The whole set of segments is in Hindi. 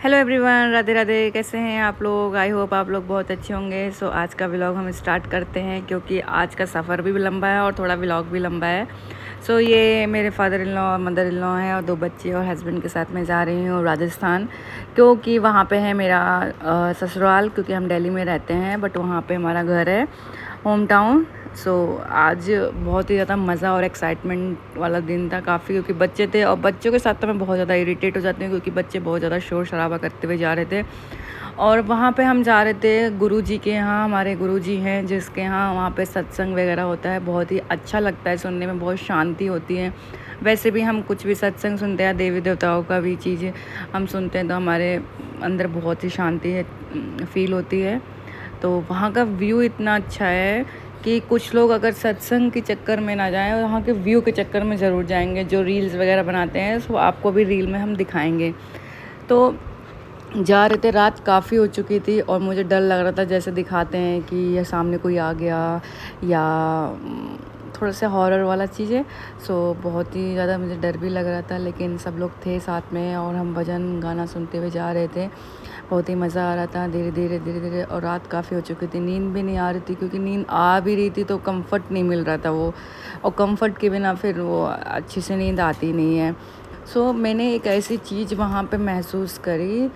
Hello everyone, Radhe Radhe. कैसे हैं आप लोग? आई होप आप लोग बहुत अच्छे होंगे। सो आज का व्लॉग हम स्टार्ट करते हैं क्योंकि आज का सफ़र भी लंबा है और थोड़ा व्लॉग भी लंबा है। सो ये मेरे फादर इन लॉ और मदर इन लॉ हैं और 2 बच्चे और हस्बैंड के साथ मैं जा रही हूँ राजस्थान, क्योंकि वहाँ पे है मेरा ससुराल। क्योंकि हम दिल्ली में रहते हैं बट वहाँ पे हमारा घर है, होम टाउन। सो आज बहुत ही ज़्यादा मज़ा और एक्साइटमेंट वाला दिन था काफ़ी, क्योंकि बच्चे थे और बच्चों के साथ तो मैं बहुत ज़्यादा इरिटेट हो जाती हूँ क्योंकि बच्चे बहुत ज़्यादा शोर शराबा करते हुए जा रहे थे। और वहाँ पे हम जा रहे थे गुरुजी के यहाँ। हमारे गुरुजी हैं जिसके यहाँ वहाँ पे सत्संग वगैरह होता है। बहुत ही अच्छा लगता है सुनने में, बहुत शांति होती है। वैसे भी हम कुछ भी सत्संग सुनते हैं, देवी देवताओं का भी चीज़ हम सुनते हैं तो हमारे अंदर बहुत ही शांति है फील होती है। तो वहाँ का व्यू इतना अच्छा है कि कुछ लोग अगर सत्संग के चक्कर में ना जाएं और वहाँ के व्यू के चक्कर में ज़रूर जाएंगे। जो रील्स वगैरह बनाते हैं तो आपको भी रील में हम दिखाएंगे। तो जा रहे थे, रात काफ़ी हो चुकी थी और मुझे डर लग रहा था, जैसे दिखाते हैं कि ये सामने कोई आ गया या थोड़ा सा हॉरर वाला चीज़ है। सो बहुत ही ज़्यादा मुझे डर भी लग रहा था, लेकिन सब लोग थे साथ में और हम भजन गाना सुनते हुए जा रहे थे। बहुत ही मज़ा आ रहा था धीरे धीरे। और रात काफ़ी हो चुकी थी, नींद भी नहीं आ रही थी, क्योंकि नींद आ भी रही थी तो कंफर्ट नहीं मिल रहा था वो, और कंफर्ट के बिना फिर वो अच्छी से नींद आती नहीं है। सो मैंने एक ऐसी चीज़ वहाँ पे महसूस करी,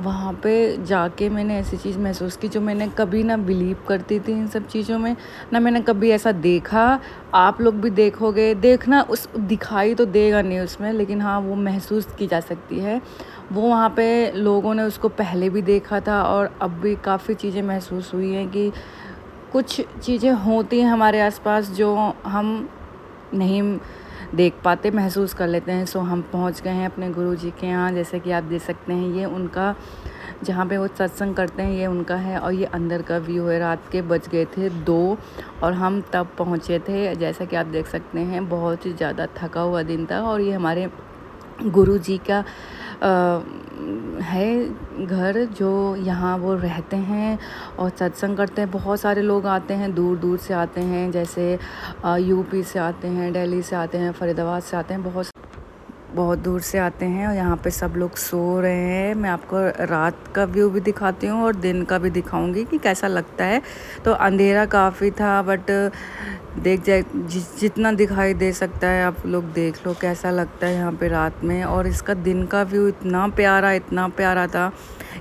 वहाँ पे जाके मैंने ऐसी चीज़ महसूस की जो मैंने कभी ना बिलीव करती थी इन सब चीज़ों में, ना मैंने कभी ऐसा देखा। आप लोग भी देखोगे, देखना उस दिखाई तो देगा नहीं उसमें, लेकिन हाँ वो महसूस की जा सकती है। वो वहाँ पे लोगों ने उसको पहले भी देखा था और अब भी काफ़ी चीज़ें महसूस हुई हैं कि कुछ चीज़ें होती हैं हमारे आसपास जो हम नहीं देख पाते, महसूस कर लेते हैं। सो हम पहुंच गए हैं अपने गुरुजी के यहाँ। जैसे कि आप देख सकते हैं, ये उनका जहाँ पे वो सत्संग करते हैं ये उनका है और ये अंदर का व्यू है। रात के बज गए थे 2 और हम तब पहुँचे थे। जैसा कि आप देख सकते हैं, बहुत ही ज़्यादा थका हुआ दिन था। और ये हमारे गुरुजी का है घर, जो यहाँ वो रहते हैं और सत्संग करते हैं। बहुत सारे लोग आते हैं, दूर दूर से आते हैं, जैसे यूपी से आते हैं, दिल्ली से आते हैं, फरीदाबाद से आते हैं, बहुत दूर से आते हैं। और यहाँ पे सब लोग सो रहे हैं। मैं आपको रात का व्यू भी दिखाती हूँ और दिन का भी दिखाऊंगी कि कैसा लगता है। तो अंधेरा काफ़ी था बट देख जाए जितना दिखाई दे सकता है आप लोग देख लो कैसा लगता है यहाँ पे रात में। और इसका दिन का व्यू इतना प्यारा था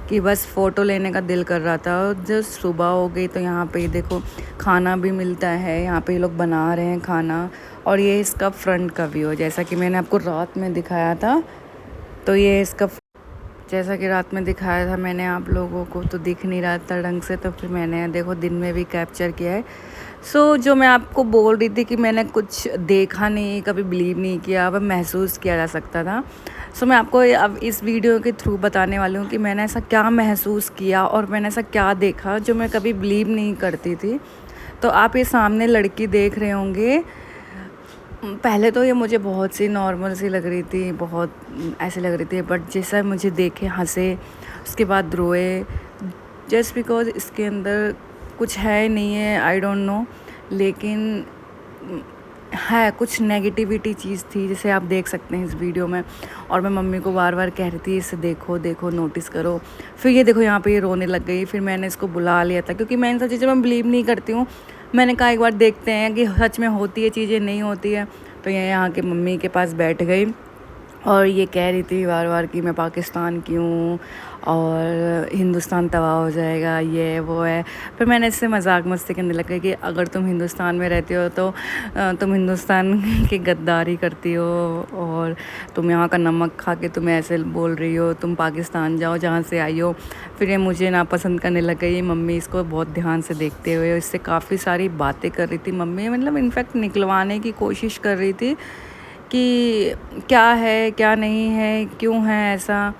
कि बस फ़ोटो लेने का दिल कर रहा था। और जब सुबह हो गई तो यहाँ पे देखो खाना भी मिलता है, यहाँ पे ये लोग बना रहे हैं खाना। और ये इसका फ्रंट का व्यू है, जैसा कि मैंने आपको रात में दिखाया था। तो ये इसका जैसा कि रात में दिखाया था मैंने आप लोगों को, तो दिख नहीं रहा था ढंग से, तो फिर मैंने देखो दिन में भी कैप्चर किया है। सो जो मैं आपको बोल रही थी कि मैंने कुछ देखा नहीं, कभी बिलीव नहीं किया, अब महसूस किया जा सकता था। सो मैं आपको अब इस वीडियो के थ्रू बताने वाली हूँ कि मैंने ऐसा क्या महसूस किया और मैंने ऐसा क्या देखा जो मैं कभी बिलीव नहीं करती थी। तो आप ये सामने लड़की देख रहे होंगे, पहले तो ये मुझे बहुत सी नॉर्मल सी लग रही थी, बहुत ऐसे लग रही थी, बट जैसा मुझे देखे हंसे, उसके बाद रोए, जस्ट बिकॉज इसके अंदर कुछ है नहीं है, आई डोंट नो, लेकिन है कुछ नेगेटिविटी चीज़ थी, जैसे आप देख सकते हैं इस वीडियो में। और मैं मम्मी को बार बार कह रही थी इसे देखो नोटिस करो। फिर ये देखो यहाँ पे ये रोने लग गई। फिर मैंने इसको बुला लिया था, क्योंकि मैं इन सब चीज़ों में बिलीव नहीं करती हूँ। मैंने कहा एक बार देखते हैं कि सच में होती है चीज़ें, नहीं होती है। तो ये यहाँ के मम्मी के पास बैठ गई और ये कह रही थी बार बार कि मैं पाकिस्तान की हूँ और हिंदुस्तान तबाह हो जाएगा, ये वो है। फिर मैंने इससे मजाक मस्ती करने लगा कि अगर तुम हिंदुस्तान में रहती हो तो तुम हिंदुस्तान की गद्दारी करती हो और तुम यहाँ का नमक खा के तुम ऐसे बोल रही हो, तुम पाकिस्तान जाओ जहाँ से आई हो। फिर ये मुझे नापसंद करने लग गई। मम्मी इसको बहुत ध्यान से देखते हुए इससे काफ़ी सारी बातें कर रही थी। मम्मी मतलब इनफैक्ट निकलवाने की कोशिश कर रही थी कि क्या है क्या नहीं है, क्यों है ऐसा।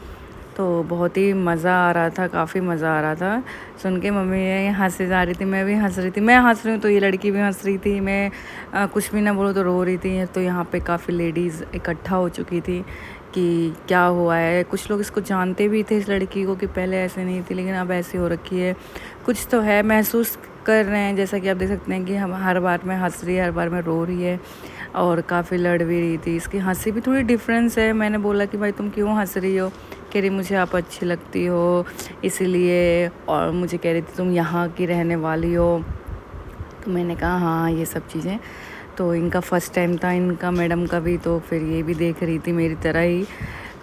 तो बहुत ही मज़ा आ रहा था, काफ़ी मज़ा आ रहा था सुन के। मम्मी ये हंसे जा रही थी, मैं भी हंस रही थी। मैं हंस रही हूँ तो ये लड़की भी हंस रही थी। मैं कुछ भी ना बोलूँ तो रो रही थी। तो यहाँ पे काफ़ी लेडीज़ इकट्ठा हो चुकी थी कि क्या हुआ है। कुछ लोग इसको जानते भी थे, इस लड़की को, कि पहले ऐसे नहीं थी लेकिन अब ऐसी हो रखी है, कुछ तो है, महसूस कर रहे हैं। जैसा कि आप देख सकते हैं कि हम हर बार में हंस रही है, हर बार में रो रही है और काफ़ी लड़ भी रही थी। इसकी हंसी भी थोड़ी डिफरेंस है। मैंने बोला कि भाई तुम क्यों हंस रही हो, कह रही मुझे आप अच्छी लगती हो इसीलिए, और मुझे कह रही थी तुम यहाँ की रहने वाली हो। तो मैंने कहा हाँ ये सब चीज़ें। तो इनका फ़र्स्ट टाइम था इनका मैडम का भी, तो फिर ये भी देख रही थी मेरी तरह ही।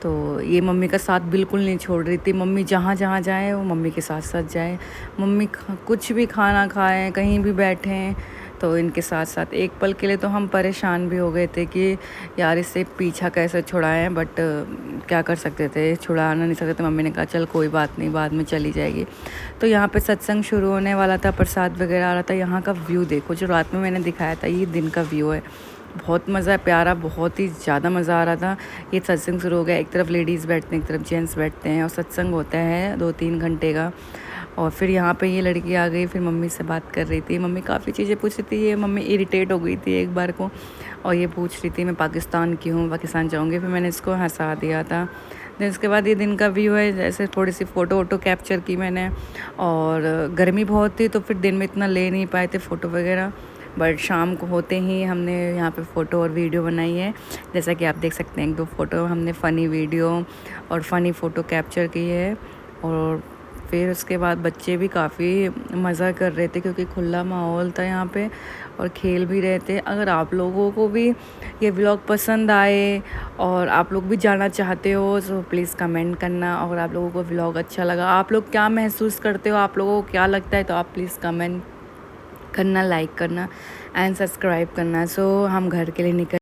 तो ये मम्मी का साथ बिल्कुल नहीं छोड़ रही थी, मम्मी जहाँ जहाँ जाए वो मम्मी के साथ साथ जाए, मम्मी कुछ भी खाना खाएं कहीं भी बैठें तो इनके साथ साथ। एक पल के लिए तो हम परेशान भी हो गए थे कि यार इससे पीछा कैसे छुड़ाएं, बट क्या कर सकते थे, छुड़ाना नहीं सकते थे। मम्मी ने कहा चल कोई बात नहीं बाद में चली जाएगी। तो यहाँ पे सत्संग शुरू होने वाला था, प्रसाद वगैरह आ रहा था। यहाँ का व्यू देखो, जो रात में मैंने दिखाया था ये दिन का व्यू है, बहुत मज़ा है, प्यारा, बहुत ही ज़्यादा मज़ा आ रहा था। ये सत्संग शुरू हो गया, एक तरफ लेडीज़ बैठते हैं एक तरफ जेंट्स बैठते हैं और सत्संग होता है 2-3 घंटे का। और फिर यहाँ पे ये लड़की आ गई, फिर मम्मी से बात कर रही थी, मम्मी काफ़ी चीज़ें पूछ रही थी। ये मम्मी इरिटेट हो गई थी एक बार को, और ये पूछ रही थी मैं पाकिस्तान की हूँ, पाकिस्तान जाऊँगी। फिर मैंने इसको हंसा दिया था। देन उसके बाद ये दिन का व्यू है, जैसे थोड़ी सी फ़ोटो वोटो कैप्चर की मैंने। और गर्मी बहुत थी तो फिर दिन में इतना ले नहीं पाए थे फ़ोटो वगैरह, बट शाम को होते ही हमने यहाँ पे फ़ोटो और वीडियो बनाई है। जैसा कि आप देख सकते हैं 1-2 फ़ोटो हमने फ़नी वीडियो और फ़नी फ़ोटो कैप्चर की है। और फिर उसके बाद बच्चे भी काफ़ी मज़ा कर रहे थे क्योंकि खुला माहौल था यहाँ पे और खेल भी रहे थे। अगर आप लोगों को भी ये व्लॉग पसंद आए और आप लोग भी जाना चाहते हो तो प्लीज़ कमेंट करना। और आप लोगों को व्लॉग अच्छा लगा, आप लोग क्या महसूस करते हो, आप लोगों को क्या लगता है, तो आप प्लीज़ कमेंट करना, लाइक करना एंड सब्सक्राइब करना। सो हम घर के लिए निकल